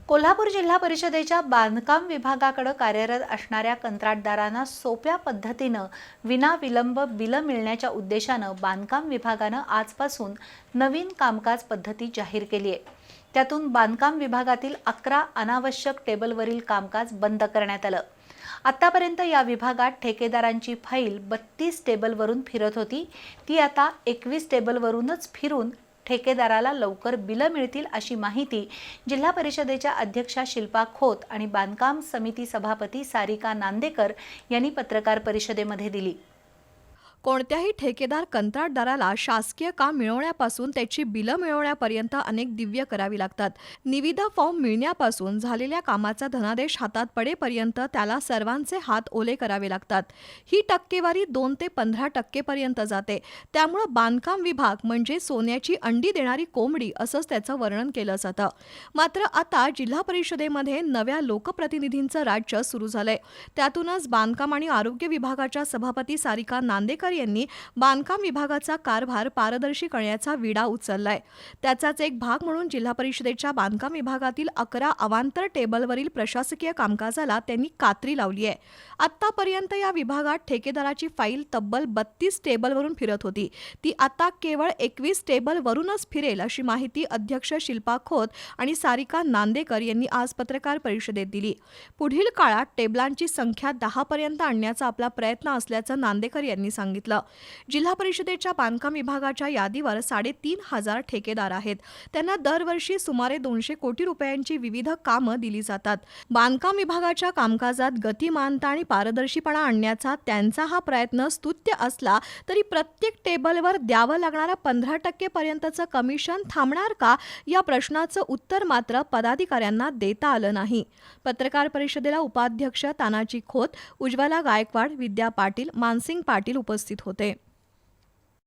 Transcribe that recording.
कोल्हापूर जिल्हा परिषदेच्या बांधकाम विभागाकडे कार्यरत असणाऱ्या कंत्राटदारांना सोप्या पद्धतीनं विनाविलंब बिलं मिळण्याच्या उद्देशानं बांधकाम विभागानं आजपासून नवीन कामकाज पद्धती जाहीर केली आहे। त्यातून बांधकाम विभागातील 11 अनावश्यक टेबलवरील कामकाज बंद करण्यात आलं। आतापर्यंत या विभागात ठेकेदारांची फाईल 32 टेबलवरून फिरत होती, ती आता 21 टेबलवरूनच फिरून ठेकेदाराला लवकर बिलं मिळतील अशी माहिती जिल्हा परिषदेच्या अध्यक्षा शिल्पा खोत आणि बांधकाम समिती सभापती सारिका नांदेकर यांनी पत्रकार परिषदेमध्ये दिली। कोणत्याही ठेकेदार कंत्राटदाराला शासकीय काम मिळवण्यापासून त्याची बिलं मिळवण्यापर्यंत अनेक दिव्य करावी लागतात। निविदा फॉर्म मिळण्यापासून झालेल्या कामाचा धनादेश हातात पडेपर्यंत त्याला सर्वांचे हात ओले करावे लागतात। ही टक्केवारी 2 ते 15% पर्यंत जाते। त्यामुळे बांधकाम विभाग म्हणजे सोन्याची अंडी देणारी कोंबडी असंच त्याचं वर्णन केलं जातं। मात्र आता जिल्हा परिषदेमध्ये नव्या लोकप्रतिनिधींचं राज्य सुरू झालंय। त्यातूनच बांधकाम आणि आरोग्य विभागाच्या सभापती सारिका नांदेकर यांनी बांधकाम विभागाचा कारभार पारदर्शी करण्याचा विडा उचललाय। त्याचाच एक भाग म्हणून जिल्हा परिषदेच्या बांधकाम विभागातील 11 अवांतर टेबलवरील प्रशासकीय कामकाजाला त्यांनी कात्री लावली आहे। आतापर्यंत या विभागात ठेकेदाराची फाईल तब्बल 32 टेबलवरून फिरत होती, ती आता केवळ 21 टेबलवरूनच फिरेल अशी माहिती अध्यक्ष शिल्पा खोत आणि सारिका नांदेकर यांनी आज पत्रकार परिषदेत दिली। पुढील काळात टेबलांची संख्या 10 पर्यंत आणण्याचा आपला प्रयत्न असल्याचं नांदेकर यांनी सांगितलं। जिल्हा परिषदेच्या बांधकाम विभागाच्या यादीवर 3,500 ठेकेदार आहेत। त्यांना दरवर्षी सुमारे 200 कोटी रुपयांची विविध कामं दिली जातात। बांधकाम विभागाच्या कामकाजात गतिमानता आणि पारदर्शीपणा आणण्याचा त्यांचा हा प्रयत्न स्तुत्य असला तरी प्रत्येक टेबलवर द्यावं लागणारा 15% पर्यंतचं कमिशन थांबणार का या प्रश्नाचं उत्तर मात्र पदाधिकाऱ्यांना देता आलं नाही। पत्रकार परिषदेला उपाध्यक्ष तानाजी खोत, उज्ज्वला गायकवाड, विद्या पाटील, मानसिंग पाटील उपस्थित होते।